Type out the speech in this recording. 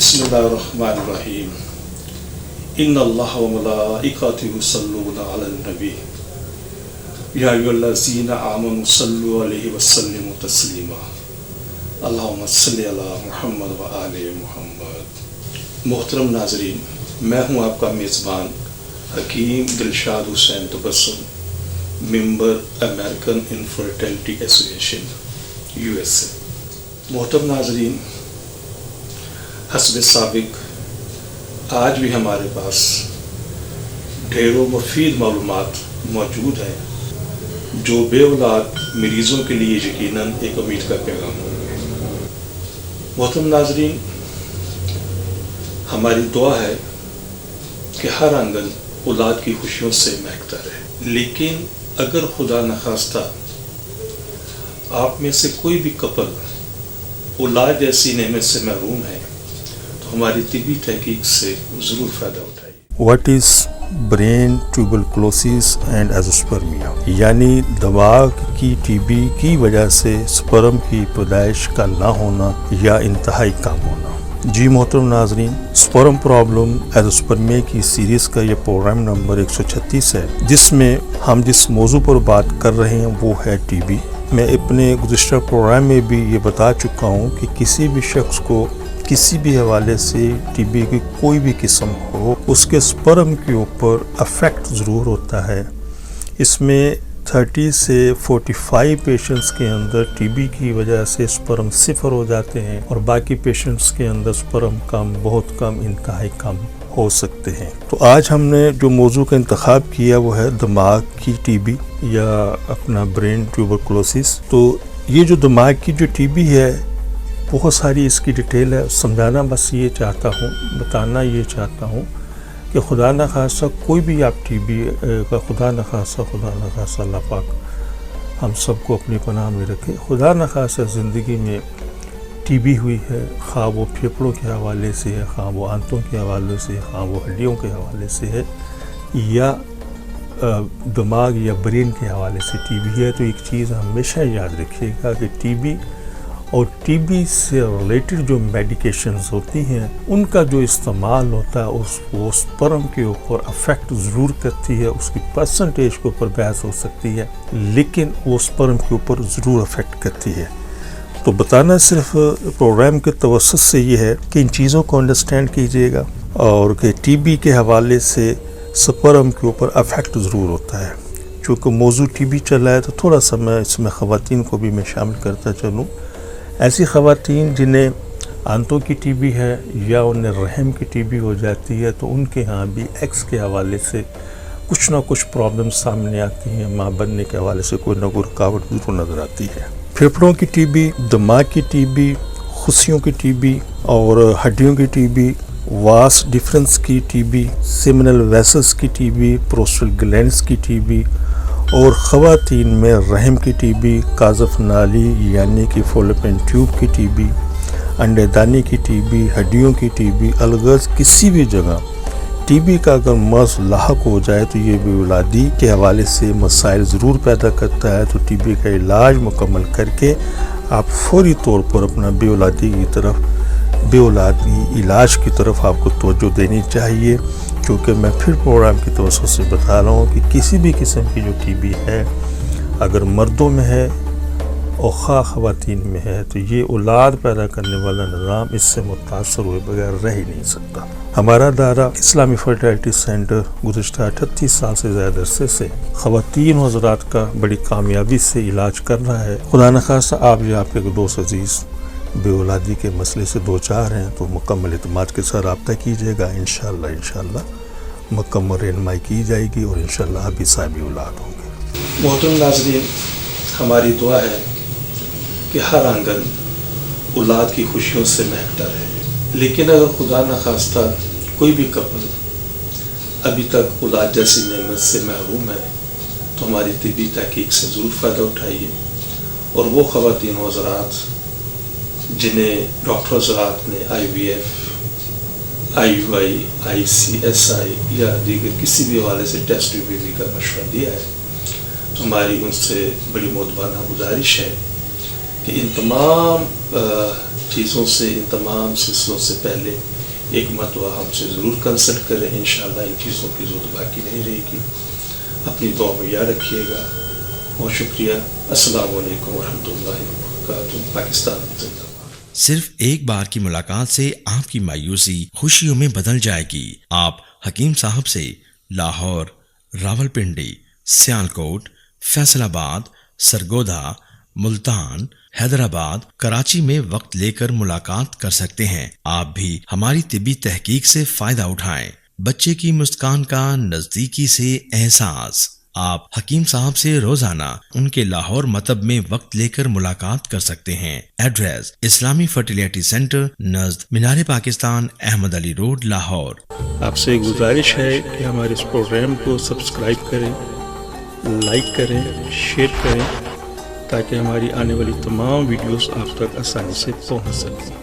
बिस्मिल्लाहिर्रहमानिर्रहीम इन्नल्लाह व मलाइकतहु युसल्लूना अलन नबी या अय्युहल्लज़ीना आमनु सल्लु अलैहि व सल्लिमु तस्लीमा अल्लाहुम्मा सल्लि अला मुहम्मद व आले मुहम्मद। मोहतरम नाज़रीन, मैं हूँ आपका मेज़बान Hakeem Dilshad Hussain Tabassum, member American infertility association USA। मोहतरम नाज़रीन, हस्ब साबिक आज भी हमारे पास ढेरों मुफीद मालूमात मौजूद हैं जो बेऔलाद मरीज़ों के लिए यकीनन एक उम्मीद का पैगाम होंगे। मोहतरम नाज़रीन, हमारी दुआ है कि हर आंगन औलाद की खुशियों से महकता रहे, लेकिन अगर खुदा न खास्ता आप में से कोई भी कपल औलाद जैसी नेमत से महरूम है तो हमारी तिब्बी तहकीक से ज़रूर फ़ायदा उठाइए। What is brain tuberculosis and azoospermia, यानी दिमाग की टीबी की वजह से स्पर्म की पैदाइश का ना होना या इंतहाई कम होना। जी मोहतरम नाज़रीन, स्पर्म प्रॉब्लम एज़ोस्पर्मिया की सीरीज़ का ये प्रोग्राम नंबर 136 है, जिसमें हम जिस मौजू पर बात कर रहे हैं वो है टीबी। मैं अपने गुज़िश्ता प्रोग्राम में भी ये बता चुका हूँ कि किसी भी शख्स को किसी भी हवाले से टीबी की कोई भी किस्म हो, उसके स्पर्म के ऊपर अफेक्ट ज़रूर होता है। इसमें 30 से 45 पेशेंट्स के अंदर टीबी की वजह से स्पर्म सिफर हो जाते हैं और बाकी पेशेंट्स के अंदर स्पर्म कम, बहुत कम, इंतहाई कम हो सकते हैं। तो आज हमने जो मौजू का इंतखाब किया वो है दिमाग की टीबी या अपना ब्रेन ट्यूबरकुलोसिस। तो ये जो दिमाग की जो टीबी है, बहुत सारी इसकी डिटेल है। समझाना बस ये चाहता हूँ, बताना ये चाहता हूँ कि खुदा न खासा कोई भी आप टीबी का खुदा न खासा अल्लाह पाक हम सबको अपनी पनाह में रखे। खुदा न खासा ज़िंदगी में टीबी हुई है, खा वो फेफड़ों के हवाले से है, खा वो आंतों के हवाले से, खा वो हड्डियों के हवाले से है, या दिमाग या ब्रेन के हवाले से टीबी है, तो एक चीज़ हमेशा याद रखिएगा कि टीबी और टीबी से रिलेटेड जो मेडिकेशंस होती हैं उनका जो इस्तेमाल होता है वो स्पर्म के ऊपर अफेक्ट ज़रूर करती है। उसकी परसेंटेज के ऊपर बहस हो सकती है, लेकिन वो स्पर्म के ऊपर ज़रूर अफेक्ट करती है। तो बताना सिर्फ प्रोग्राम के तवस्सुत से ये है कि इन चीज़ों को अंडरस्टैंड कीजिएगा और कि टीबी के हवाले से स्पर्म के ऊपर अफेक्ट ज़रूर होता है। चूँकि मौजू टीबी चला है तो थोड़ा सा मैं इसमें ख़वातीन को भी मैं शामिल करता चलूँ। ऐसी ख़वातीन जिन्हें आंतों की टीबी है या उन्हें रहम की टीबी हो जाती है, तो उनके यहाँ भी एक्स के हवाले से कुछ ना कुछ प्रॉब्लम सामने आती हैं। माँ बनने के हवाले से कोई ना कोई रुकावट ज़रूर नज़र आती है। फेफड़ों की टीबी, दिमाग की टीबी, खुशियों की टीबी और हड्डियों की टीबी, वास डिफरेंस की टीबी, सेमिनल वेसल्स की टीबी, प्रोस्टल ग्लैंड्स की टीबी और ख़वातीन में रहम की टीबी, काज़फ नाली यानी कि फॉलोपियन ट्यूब की टीबी, अंडेदानी की टीबी, हड्डियों की टीबी, अलगज़ किसी भी जगह टीबी का अगर मर्ज़ लाहक हो जाए तो ये बेऔलादी के हवाले से मसाइल ज़रूर पैदा करता है। तो टीबी का इलाज मुकम्मल करके आप फौरी तौर पर अपना बेऔलादी इलाज की तरफ आपको तवज्जो देनी चाहिए। क्योंकि मैं फिर प्रोग्राम की तवज्जो से बता रहा हूँ कि किसी भी किस्म की जो टीबी है, अगर मर्दों में है और ख़वातीन में है, तो ये औलाद पैदा करने वाला निज़ाम इससे मुतासर हुए बगैर रह ही नहीं सकता। हमारा दायरा इस्लामी फर्टिलिटी सेंटर गुज़िश्ता 38 साल से ज़्यादा अरसे से ख़वातीन व हज़रात का बड़ी कामयाबी से इलाज कर रहा है। खुदा न खासा आप या आपके दोस्त अजीज़ बेऔलादी के मसले से दो चार हैं तो मुकम्मल इत्मीनान के साथ रब्ता कीजिएगा। इंशाअल्लाह मुकम्मल रहनुमाई की जाएगी और इंशाअल्लाह आप भी साहिब औलाद होंगे। मोहतरम नाज़रीन, हमारी दुआ है कि हर आंगन औलाद की खुशियों से महकता रहे, लेकिन अगर खुदा न खास्ता कोई भी कपल अभी तक औलाद जैसी नेमत से महरूम है तो हमारी तिब्बी तहकीक से ज़रूर फ़ायदा उठाइए। और वो ख़वातीन व हज़रात जिन्हें डॉक्टर हज़रात ने IVF, IUI, ICSI या दीगर किसी भी हवाले से टेस्ट बेबी का मशवरा दिया है, तो हमारी उनसे बड़ी मोहब्बाना गुजारिश है کہ ان تمام چیزوں سے، ان تمام سلسلوں سے پہلے ایک مرتبہ ہم سے ضرور کنسلٹ کریں. انشاءاللہ ان چیزوں کی ضرورت باقی نہیں رہے گی. اپنی دعا میں یاد رکھیے گا. بہت شکریہ. السلام علیکم ورحمۃ اللہ وبرکاتہ. پاکستان زندہ باد. صرف ایک بار کی ملاقات سے آپ کی مایوسی خوشیوں میں بدل جائے گی. آپ حکیم صاحب سے لاہور، راولپنڈی، سیالکوٹ، فیصل آباد، سرگودا، ملتان، حیدرآباد، کراچی میں وقت لے کر ملاقات کر سکتے ہیں. آپ بھی ہماری طبی تحقیق سے فائدہ اٹھائیں. بچے کی مسکان کا نزدیکی سے احساس. آپ حکیم صاحب سے روزانہ ان کے لاہور مطب میں وقت لے کر ملاقات کر سکتے ہیں. ایڈریس: اسلامی فرٹیلیٹی سینٹر نزد مینار پاکستان، احمد علی روڈ، لاہور. آپ سے گزارش ہے کہ ہمارے اس پروگرام کو سبسکرائب کریں، لائک کریں، شیئر کریں، تاکہ ہماری آنے والی تمام ویڈیوز آپ تک آسانی سے پہنچ سکیں.